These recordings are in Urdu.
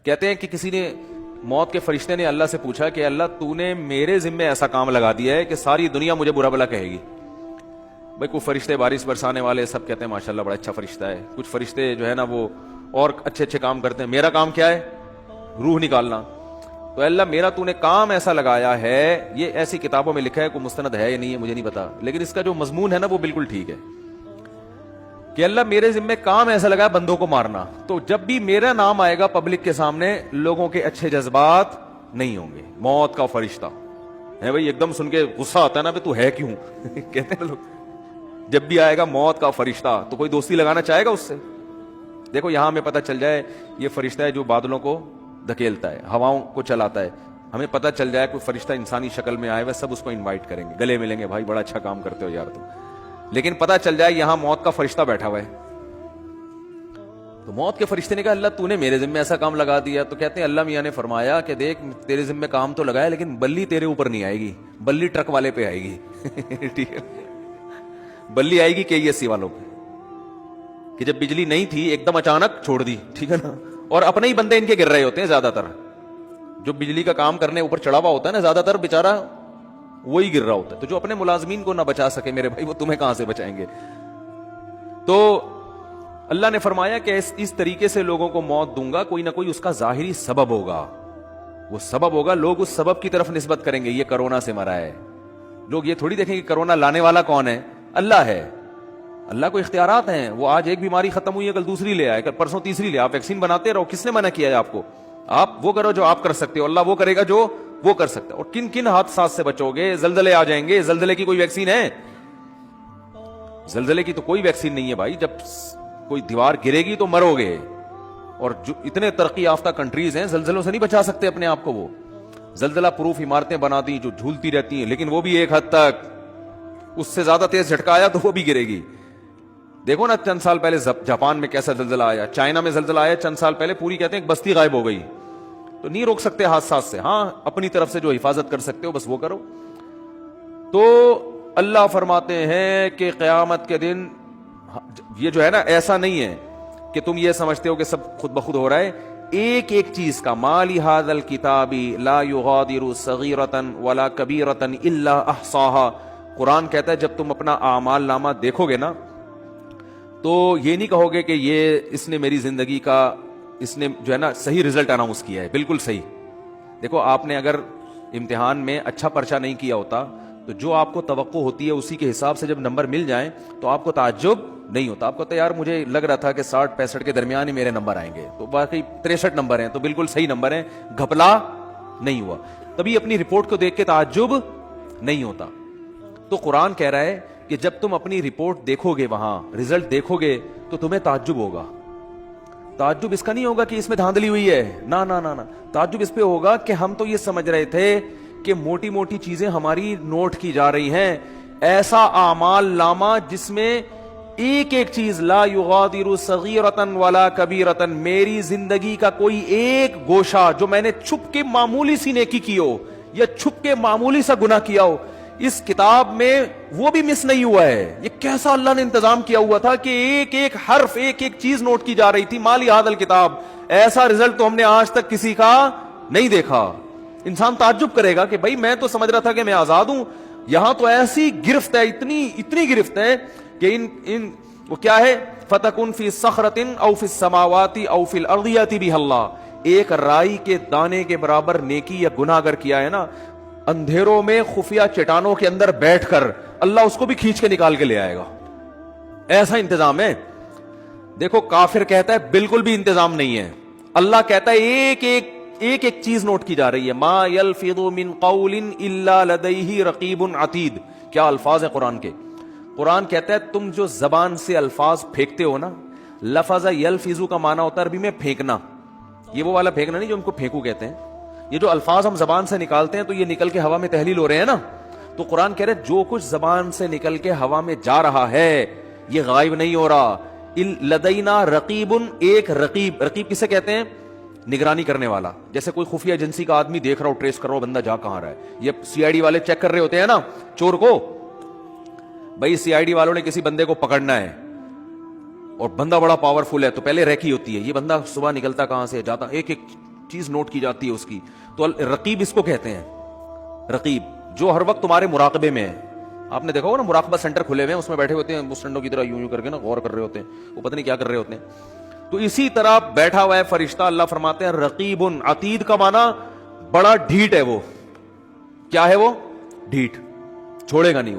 کہتے ہیں کہ کسی نے موت کے فرشتے نے اللہ سے پوچھا کہ اللہ تو نے میرے ذمے ایسا کام لگا دیا ہے کہ ساری دنیا مجھے برا بھلا کہے گی. بھائی کوئی فرشتے بارش برسانے والے سب کہتے ہیں ماشاءاللہ بڑا اچھا فرشتہ ہے, کچھ فرشتے جو ہے نا وہ اور اچھے اچھے کام کرتے ہیں, میرا کام کیا ہے روح نکالنا. تو اللہ میرا تو نے کام ایسا لگایا ہے, یہ ایسی کتابوں میں لکھا ہے, کوئی مستند ہے یا نہیں ہے مجھے نہیں پتا, لیکن اس کا جو مضمون ہے نا وہ بالکل ٹھیک ہے کہ اللہ میرے ذمہ کام ایسا لگا ہے بندوں کو مارنا. تو جب بھی میرا نام آئے گا پبلک کے سامنے لوگوں کے اچھے جذبات نہیں ہوں گے. موت کا فرشتہ ہے بھائی, ایک دم سن کے غصہ آتا ہے نا تو ہے کیوں کہتے ہیں لوگ. جب بھی آئے گا موت کا فرشتہ تو کوئی دوستی لگانا چاہے گا اس سے. دیکھو یہاں ہمیں پتہ چل جائے یہ فرشتہ ہے جو بادلوں کو دھکیلتا ہے, ہواؤں کو چلاتا ہے, ہمیں پتہ چل جائے کوئی فرشتہ انسانی شکل میں آئے ہوئے, سب اس کو انوائٹ کریں گے, گلے ملیں گے, بھائی بڑا اچھا کام کرتے ہو یار تم. لیکن پتہ چل جائے یہاں موت کا فرشتہ بیٹھا ہوا ہے, تو موت کے فرشتے نے کہا اللہ تو نے میرے ذمہ ایسا کام لگا دیا. تو کہتے ہیں اللہ میاں نے فرمایا کہ دیکھ تیرے ذمہ کام تو لگایا لیکن بلی تیرے اوپر نہیں آئے گی, بلی ٹرک والے پہ آئے گی ٹھیک ہے, بلی آئے گی KESC والوں پہ, کہ جب بجلی نہیں تھی ایک دم اچانک چھوڑ دی, ٹھیک ہے نا, اور اپنے ہی بندے ان کے گر رہے ہوتے ہیں زیادہ تر, جو بجلی کا کام کرنے اوپر چڑھا ہوا ہوتا ہے نا زیادہ تر بےچارا وہی گر رہا ہوتا ہے. تو جو اپنے ملازمین کو نہ بچا سکے میرے بھائی وہ تمہیں کہاں سے بچائیں گے. تو اللہ نے فرمایا کہ اس طریقے سے لوگوں کو موت دوں گا, کوئی نہ کوئی اس کا ظاہری سبب ہوگا, وہ سبب ہوگا, لوگ اس سبب کی طرف نسبت کریں گے, یہ کرونا سے مرا ہے. لوگ یہ تھوڑی دیکھیں کہ کرونا لانے والا کون ہے, اللہ ہے. اللہ کو اختیارات ہیں, وہ آج ایک بیماری ختم ہوئی ہے کل دوسری لے آئے, کل پرسوں تیسری لے. آپ ویکسین بناتے رہو, کس نے منع کیا ہے آپ کو؟ آپ وہ کرو جو آپ کر سکتے ہو, اللہ وہ کرے گا جو وہ کر سکتا ہے. اور کن کن حادثات سے بچو گے, زلزلے آ جائیں گے, زلزلے کی کوئی ویکسین ہے؟ زلزلے کی تو کوئی ویکسین نہیں ہے بھائی, جب کوئی دیوار گرے گی تو مرو گے. اور جو اتنے ترقی یافتہ کنٹریز ہیں زلزلوں سے نہیں بچا سکتے اپنے آپ کو, وہ زلزلہ پروف عمارتیں بنا دی جو جھولتی رہتی ہیں, لیکن وہ بھی ایک حد تک, اس سے زیادہ تیز جھٹکا آیا تو وہ بھی گرے گی. دیکھو نا چند سال پہلے جاپان میں کیسا زلزلہ آیا, چائنا میں زلزلہ آیا چند سال پہلے, پوری کہتے ہیں ایک بستی غائب ہو گئی. تو نہیں روک سکتے حادثات سے, ہاں اپنی طرف سے جو حفاظت کر سکتے ہو بس وہ کرو. تو اللہ فرماتے ہیں کہ قیامت کے دن یہ جو ہے نا ایسا نہیں ہے کہ تم یہ سمجھتے ہو کہ سب خود بخود ہو رہا ہے, ایک ایک چیز کا, مالی ھذا الکتاب لا یغادر صغیرۃ ولا کبیرۃ الا احصاها. قرآن کہتا ہے جب تم اپنا اعمال نامہ دیکھو گے نا تو یہ نہیں کہو گے کہ یہ اس نے میری زندگی کا, اس نے جو ہے نا صحیح رزلٹ اناؤنس کیا ہے, بالکل صحیح. دیکھو آپ نے اگر امتحان میں اچھا پرچہ نہیں کیا ہوتا تو جو آپ کو توقع ہوتی ہے اسی کے حساب سے جب نمبر مل جائیں تو آپ کو تعجب نہیں ہوتا. آپ کو تو یار مجھے لگ رہا تھا کہ 60-65 کے درمیان ہی میرے نمبر آئیں گے, تو باقی 63 نمبر ہیں, تو بالکل صحیح نمبر ہیں, گھپلا نہیں ہوا. تبھی اپنی رپورٹ کو دیکھ کے تعجب نہیں ہوتا. تو قرآن کہہ رہا ہے کہ جب تم اپنی رپورٹ دیکھو گے, وہاں رزلٹ دیکھو گے تو تمہیں تعجب ہوگا. تعجب اس کا نہیں ہوگا کہ اس میں دھاندلی ہوئی ہے, نہ نہ نہ, تعجب اس پہ ہوگا کہ ہم تو یہ سمجھ رہے تھے کہ موٹی موٹی چیزیں ہماری نوٹ کی جا رہی ہیں, ایسا اعمال نامہ جس میں ایک ایک چیز لا یغادر صغیرۃ ولا کبیرۃ, میری زندگی کا کوئی ایک گوشہ جو میں نے چھپ کے معمولی سی نیکی کی ہو یا چھپ کے معمولی سا گناہ کیا ہو, اس کتاب میں وہ بھی مس نہیں ہوا ہے. یہ کیسا اللہ نے انتظام کیا ہوا تھا کہ ایک ایک حرف, ایک ایک چیز نوٹ کی جا رہی تھی. مالی ھذا الکتاب, ایسا رزلٹ تو ہم نے آج تک کسی کا نہیں دیکھا. انسان تعجب کرے گا کہ بھائی میں تو سمجھ رہا تھا کہ میں آزاد ہوں, یہاں تو ایسی گرفت ہے, اتنی گرفت ہے کہ ان وہ کیا ہے, فتکن فی صخرۃ او فی السماوات او فی الارض یاتی بہ اللہ. ایک رائی کے دانے کے برابر نیکی یا گناہ اگر کیا ہے نا, اندھیروں میں خفیہ چٹانوں کے اندر بیٹھ کر اللہ اس کو بھی کھینچ کے نکال کے لے آئے گا. ایسا انتظام ہے. دیکھو کافر کہتا ہے بالکل بھی انتظام نہیں ہے, اللہ کہتا ہے ایک ایک چیز نوٹ کی جا رہی ہے. ما یلفظ من قول الا لدیہ رقیب عتید. کیا الفاظ ہیں قرآن کے. قرآن کہتا ہے تم جو زبان سے الفاظ پھینکتے ہو نا, لفظ یلفظ کا معنی ہوتا ہے عربی میں پھینکنا. یہ وہ والا پھینکنا نہیں جو ہم کو پھینکو کہتے ہیں. یہ جو الفاظ ہم زبان سے نکالتے ہیں تو یہ نکل کے ہوا میں تحلیل ہو رہے ہیں نا. تو قرآن کہہ رہے جو کچھ زبان سے نکل کے ہوا میں جا رہا ہے یہ غائب نہیں ہو رہا. لدینا رقیب, ایک رقیب, رقیب کسے کہتے ہیں, نگرانی کرنے والا. جیسے کوئی خفیہ ایجنسی کا آدمی دیکھ رہا ہو, ٹریس کر رہا ہو بندہ جا کہاں رہا ہے. یہ CID والے چیک کر رہے ہوتے ہیں نا چور کو. بھائی CID والوں نے کسی بندے کو پکڑنا ہے اور بندہ بڑا پاورفل ہے تو پہلے ریکی ہوتی ہے, یہ بندہ صبح نکلتا کہاں سے جاتا, ایک ایک چیز نوٹ کی جاتی ہے اس کی. تو رقیب اس کو کہتے ہیں, رقیب, جو ہر وقت تمہارے مراقبے میں ہے. آپ نے دیکھا ہوگا نا مراقبہ سینٹر کھلے ہوئے ہیں, اس میں بیٹھے ہوتے ہیں مسٹنڈوں کی طرح یوں یوں کر کے نا غور کر رہے ہوتے ہیں, وہ پتہ نہیں کیا کر رہے ہوتے ہیں. تو اسی طرح بیٹھا ہوا ہے فرشتہ. اللہ فرماتے ہیں رقیب. عتید کا معنی بڑا ڈھیٹ ہے. وہ کیا ہے؟ وہ ڈھیٹ, چھوڑے گا نہیں,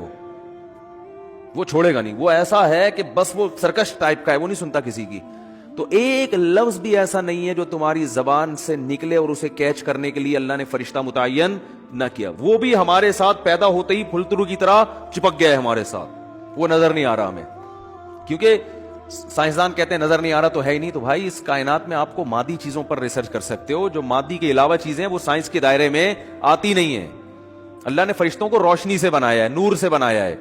وہ چھوڑے گا نہیں. وہ ایسا ہے کہ بس وہ سرکش ٹائپ کا ہے, وہ نہیں سنتا کسی کی. تو ایک لفظ بھی ایسا نہیں ہے جو تمہاری زبان سے نکلے اور اسے کیچ کرنے کے لیے اللہ نے فرشتہ متعین نہ کیا. وہ بھی ہمارے ساتھ پیدا ہوتے ہی پھلترو کی طرح چپک گیا ہے ہمارے ساتھ. وہ نظر نہیں آ رہا ہمیں, کیونکہ سائنسدان کہتے ہیں نظر نہیں آ رہا تو ہے ہی نہیں. تو بھائی اس کائنات میں آپ کو مادی چیزوں پر ریسرچ کر سکتے ہو, جو مادی کے علاوہ چیزیں وہ سائنس کے دائرے میں آتی نہیں ہیں. اللہ نے فرشتوں کو روشنی سے بنایا ہے, نور سے بنایا ہے.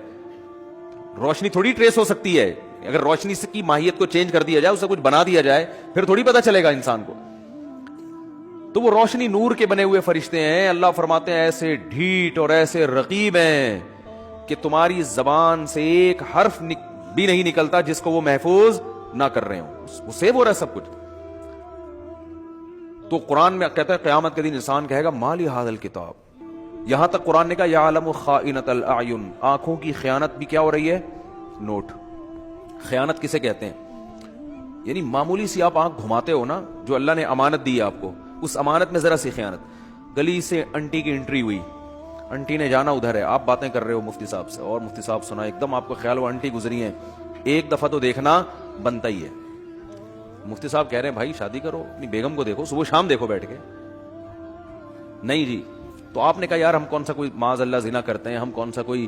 روشنی تھوڑی ٹریس ہو سکتی ہے. اگر روشنی کی ماہیت کو چینج کر دیا جائے, اسے کچھ بنا دیا جائے, پھر تھوڑی پتہ چلے گا انسان کو. تو وہ روشنی نور کے بنے ہوئے فرشتے ہیں. اللہ فرماتے ہیں ایسے ڈھیٹ اور ایسے رقیب ہیں کہ تمہاری زبان سے ایک حرف بھی نہیں نکلتا جس کو وہ محفوظ نہ کر رہے ہوں. وہ سیو ہو رہا ہے سب کچھ. تو قرآن میں کہتا ہے قیامت کے دن انسان کہے گا مالی ھذا الکتاب. یہاں تک قرآن نے کہا یعلم خائنۃ الاعین, آنکھوں کی خیانت بھی کیا ہو رہی ہے؟ نوٹ. خیانت کسے کہتے ہیں؟ یعنی معمولی سی آپ آنکھ گھماتے ہو نا, جو اللہ نے امانت دی ہے آپ کو, اس امانت میں ذرا سی خیانت. گلی سے انٹی کی انٹری ہوئی, انٹی نے جانا ادھر ہے, آپ باتیں کر رہے ہو مفتی صاحب سے, اور مفتی صاحب سنا, ایک دم آپ کو خیال ہوا انٹی گزری ہیں, ایک دفعہ تو دیکھنا بنتا ہی ہے. مفتی صاحب کہہ رہے ہیں بھائی شادی کرو, اپنی بیگم کو دیکھو, صبح شام دیکھو بیٹھ کے. نہیں جی. تو آپ نے کہا یار ہم کون سا کوئی معاذ اللہ زنا کرتے ہیں, ہم کون سا کوئی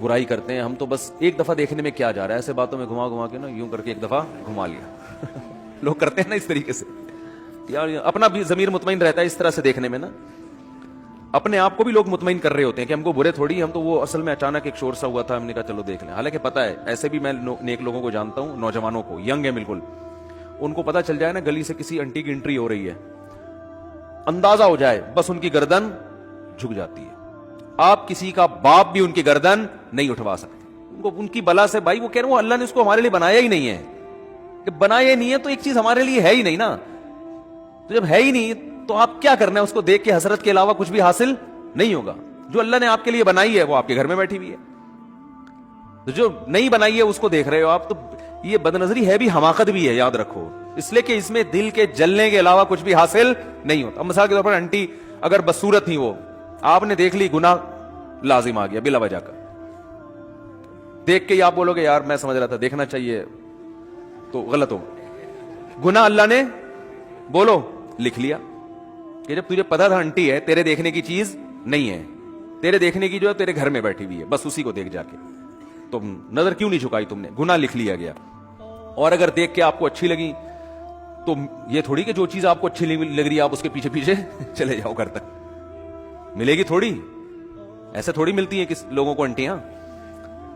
برائی کرتے ہیں, ہم تو بس ایک دفعہ دیکھنے میں کیا جا رہا ہے, ایسے باتوں میں گھما گھما کے نا یوں کر کے ایک دفعہ گھما لیا. لوگ کرتے ہیں نا اس طریقے سے, یار اپنا بھی ضمیر مطمئن رہتا ہے اس طرح سے دیکھنے میں نا. اپنے آپ کو بھی لوگ مطمئن کر رہے ہوتے ہیں کہ ہم کو برے تھوڑی, ہم تو وہ اصل میں اچانک ایک شور سا ہوا تھا, ہم نے کہا چلو دیکھ لیں. حالانکہ پتا ہے, ایسے بھی میں نیک لوگوں کو جانتا ہوں, نوجوانوں کو, ینگ ہے بالکل, ان کو پتا چل جائے نا گلی سے کسی انٹی کی انٹری ہو رہی ہے, اندازہ ہو جائے, بس ان کی گردن جھک جاتی ہے. آپ کسی کا باپ بھی ان کی گردن نہیں اٹھوا سکتے. ان کی بلا سے بھائی, وہ کہہ رہے ہیں اللہ نے اس کو ہمارے لیے بنایا ہی نہیں ہے. کہ بنایا نہیں ہے تو ایک چیز ہمارے لیے ہے ہی نہیں نا. تو جب ہے ہی نہیں تو آپ کیا کرنا ہے, اس کو دیکھ کے حسرت کے علاوہ کچھ بھی حاصل نہیں ہوگا. جو اللہ نے آپ کے لیے بنائی ہے وہ آپ کے گھر میں بیٹھی ہوئی ہے. تو جو نہیں بنائی ہے اس کو دیکھ رہے ہو آپ. تو یہ بد نظری ہے بھی, حماقت بھی ہے, یاد رکھو, اس لیے کہ اس میں دل کے جلنے کے علاوہ کچھ بھی حاصل نہیں ہوتا. اب مثال کے طور پر انٹی اگر بدصورت نہیں, وہ آپ نے دیکھ لی, گناہ لازم آ گیا بلا وجہ کا. دیکھ کے آپ بولو گے یار میں سمجھ رہا تھا دیکھنا چاہیے, تو غلط ہو. گناہ اللہ نے بولو لکھ لیا کہ جب تجھے پتا تھا انٹی ہے, تیرے دیکھنے کی چیز نہیں ہے, تیرے دیکھنے کی جو ہے تیرے گھر میں بیٹھی ہوئی ہے, بس اسی کو دیکھ جا کے, تو نظر کیوں نہیں جھکائی تم نے؟ گناہ لکھ لیا گیا. اور اگر دیکھ کے آپ کو اچھی لگی تو یہ تھوڑی کہ جو چیز آپ کو اچھی لگ رہی ہے آپ اس کے پیچھے پیچھے چلے جاؤ گھر تک, ملے گی تھوڑی, ایسے تھوڑی ملتی ہیں کس لوگوں کو انٹیاں,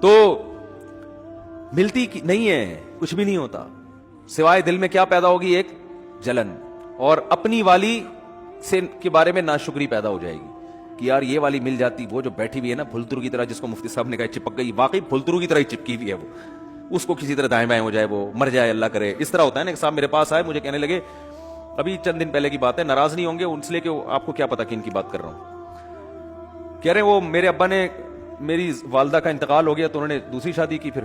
تو ملتی نہیں ہے, کچھ بھی نہیں ہوتا سوائے دل میں کیا پیدا ہوگی, ایک جلن, اور اپنی والی سے کے بارے میں ناشکری پیدا ہو جائے گی کہ یار یہ والی مل جاتی, وہ جو بیٹھی ہوئی ہے نا پھلترو کی طرح, جس کو مفتی صاحب نے کہا چپک گئی, واقعی پھلترو کی طرح ہی چپکی ہوئی ہے وہ, اس کو کسی طرح دائیں بائیں ہو جائے, وہ مر جائے, اللہ کرے. اس طرح ہوتا ہے نا. ایک صاحب میرے پاس آئے, مجھے کہنے لگے, ابھی چند دن پہلے کی بات ہے, ناراض نہیں ہوں گے اس لیے کہ آپ کو کیا پتا کہ ان کی بات کر رہا ہوں. کہہ رہے ہیں وہ میرے ابا نے, میری والدہ کا انتقال ہو گیا تو انہوں نے دوسری شادی کی پھر,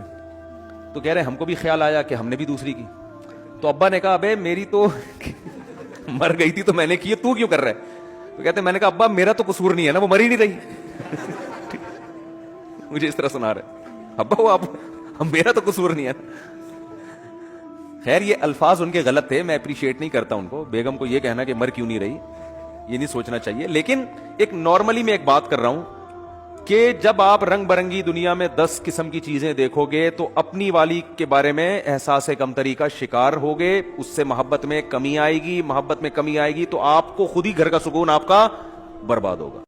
تو کہہ رہے ہیں ہم کو بھی خیال آیا کہ ہم نے بھی دوسری کی. تو ابا نے کہا ابے میری تو مر گئی تھی تو میں نے کی, تو کیوں کر رہا ہے؟ تو کہتے ہیں میں نے کہا ابا میرا تو قصور نہیں ہے نا, وہ مر ہی نہیں رہی. مجھے اس طرح سنا رہے, ابا وہ میرا تو قصور نہیں ہے. خیر یہ الفاظ ان کے غلط تھے, میں اپریشیٹ نہیں کرتا ان کو. بیگم کو یہ کہنا کہ مر کیوں نہیں رہی, یہ نہیں سوچنا چاہیے. لیکن ایک نارملی میں ایک بات کر رہا ہوں کہ جب آپ رنگ برنگی دنیا میں 10 قسم کی چیزیں دیکھو گے تو اپنی والی کے بارے میں احساس کمتری کا شکار ہوگے, اس سے محبت میں کمی آئے گی, محبت میں کمی آئے گی تو آپ کو خود ہی گھر کا سکون آپ کا برباد ہوگا.